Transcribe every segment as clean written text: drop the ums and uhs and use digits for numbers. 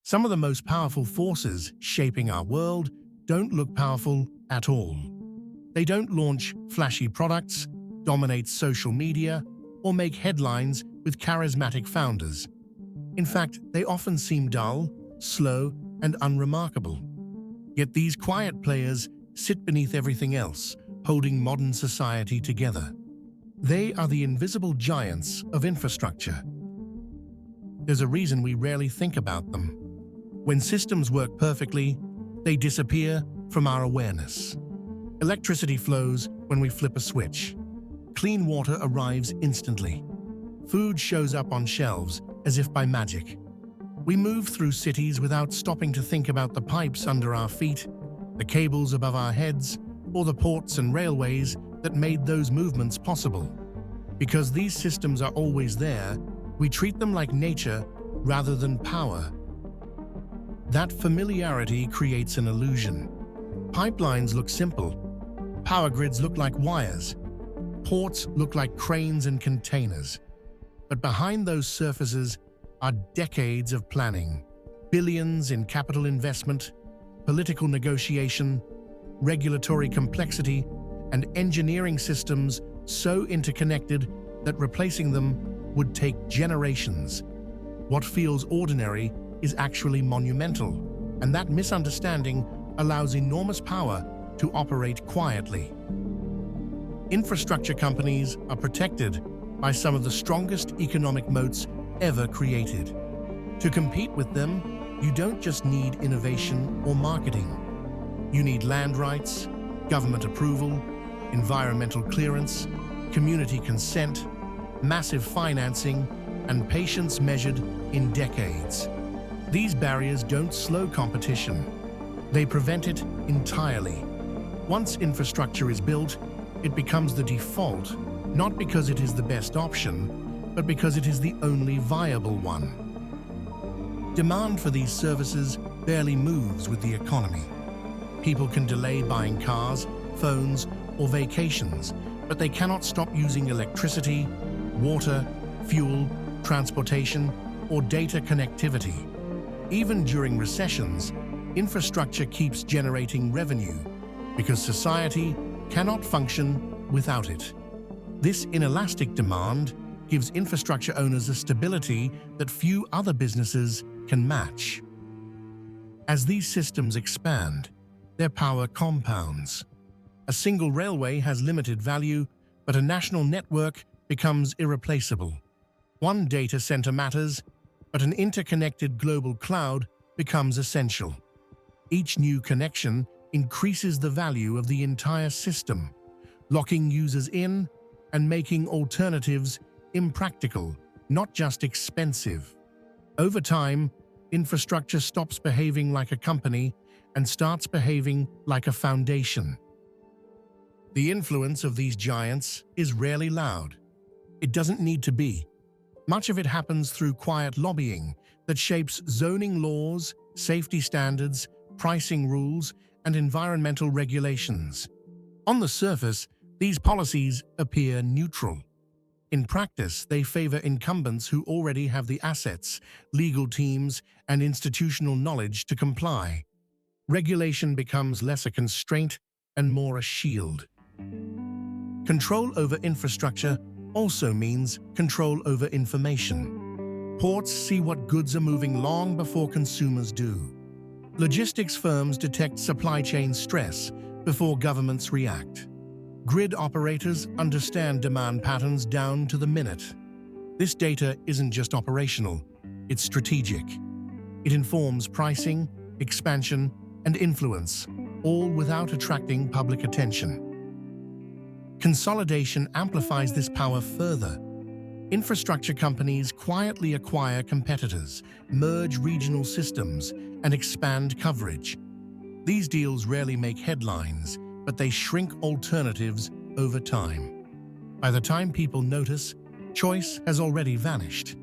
Some of the most powerful forces shaping our world don't look powerful at all. They don't launch flashy products, dominate social media, or make headlines with charismatic founders. In fact, they often seem dull, slow, and unremarkable. Yet these quiet players sit beneath everything else, holding modern society together. They are the invisible giants of infrastructure. There's a reason we rarely think about them. When systems work perfectly, they disappear from our awareness. Electricity flows when we flip a switch. Clean water arrives instantly. Food shows up on shelves as if by magic. We move through cities without stopping to think about the pipes under our feet, the cables above our heads, or the ports and railways that made those movements possible. Because these systems are always there, we treat them like nature rather than power. That familiarity creates an illusion. Pipelines look simple. Power grids look like wires. Ports look like cranes and containers. But behind those surfaces are decades of planning, billions in capital investment, political negotiation, regulatory complexity, and engineering systems so interconnected that replacing them would take generations. What feels ordinary is actually monumental, and that misunderstanding allows enormous power to operate quietly. Infrastructure companies are protected by some of the strongest economic moats ever created. To compete with them, you don't just need innovation or marketing. You need land rights, government approval, environmental clearance, community consent, massive financing, and patience measured in decades. These barriers don't slow competition. They prevent it entirely. Once infrastructure is built, it becomes the default, not because it is the best option, but because it is the only viable one. Demand for these services barely moves with the economy. People can delay buying cars, phones, or vacations, but they cannot stop using electricity, water, fuel, transportation, or data connectivity. Even during recessions, infrastructure keeps generating revenue because society cannot function without it. This inelastic demand gives infrastructure owners a stability that few other businesses can match. As these systems expand, their power compounds. A single railway has limited value, but a national network becomes irreplaceable. One data center matters, but an interconnected global cloud becomes essential. Each new connection increases the value of the entire system, locking users in and making alternatives impractical, not just expensive. Over time, infrastructure stops behaving like a company and starts behaving like a foundation. The influence of these giants is rarely loud. It doesn't need to be. Much of it happens through quiet lobbying that shapes zoning laws, safety standards, pricing rules, and environmental regulations. On the surface, these policies appear neutral. In practice, they favor incumbents who already have the assets, legal teams, and institutional knowledge to comply. Regulation becomes less a constraint and more a shield. Control over infrastructure also means control over information. Ports see what goods are moving long before consumers do. Logistics firms detect supply chain stress before governments react. Grid operators understand demand patterns down to the minute. This data isn't just operational, it's strategic. It informs pricing, expansion, and influence, all without attracting public attention. Consolidation amplifies this power further. Infrastructure companies quietly acquire competitors, merge regional systems, and expand coverage. These deals rarely make headlines, but they shrink alternatives over time. By the time people notice, choice has already vanished.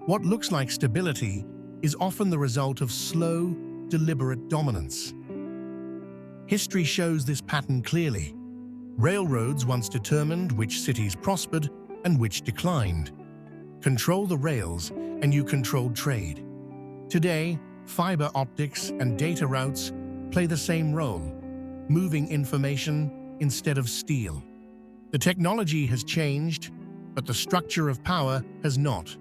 What looks like stability is often the result of slow, deliberate dominance. History shows this pattern clearly. Railroads once determined which cities prospered and which declined. Control the rails, and you controlled trade. Today, fiber optics and data routes play the same role, moving information instead of steel. The technology has changed, but the structure of power has not.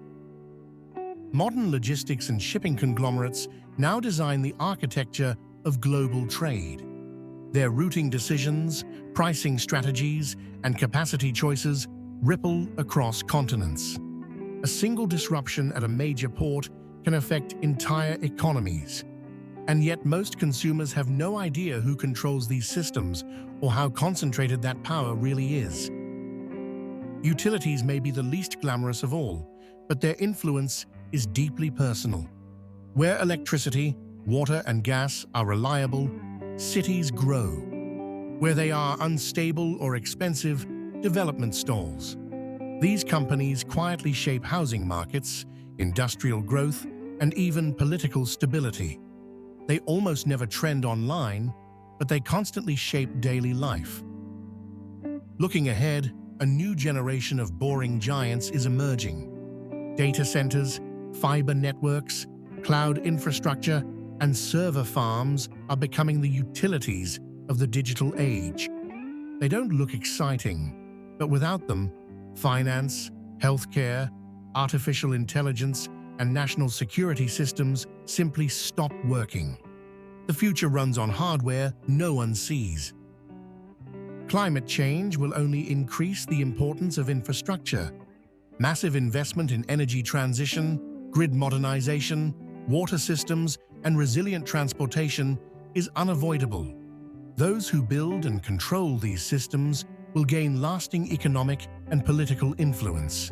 Modern logistics and shipping conglomerates now design the architecture of global trade. Their routing decisions, pricing strategies, and capacity choices ripple across continents. A single disruption at a major port can affect entire economies. And yet most consumers have no idea who controls these systems or how concentrated that power really is. Utilities may be the least glamorous of all, but their influence is deeply personal. Where electricity, water, and gas are reliable, cities grow. Where they are unstable or expensive, development stalls. These companies quietly shape housing markets, industrial growth, and even political stability. They almost never trend online, but they constantly shape daily life. Looking ahead, a new generation of boring giants is emerging. Data centers, fiber networks, cloud infrastructure, and server farms are becoming the utilities of the digital age. They don't look exciting, but without them, finance, healthcare, artificial intelligence, and national security systems simply stop working. The future runs on hardware no one sees. Climate change will only increase the importance of infrastructure. Massive investment in energy transition, grid modernization, water systems, and resilient transportation is unavoidable. Those who build and control these systems will gain lasting economic and political influence.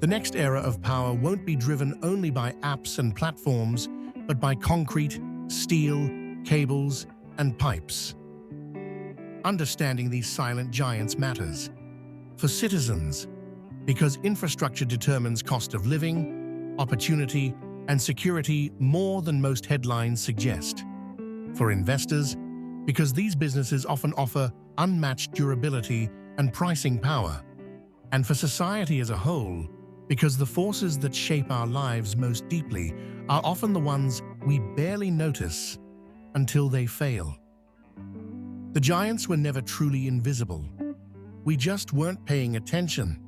The next era of power won't be driven only by apps and platforms, but by concrete, steel, cables, and pipes. Understanding these silent giants matters. For citizens, because infrastructure determines cost of living, opportunity, and security more than most headlines suggest. For investors, because these businesses often offer unmatched durability and pricing power. And for society as a whole, because the forces that shape our lives most deeply are often the ones we barely notice until they fail. The giants were never truly invisible. We just weren't paying attention.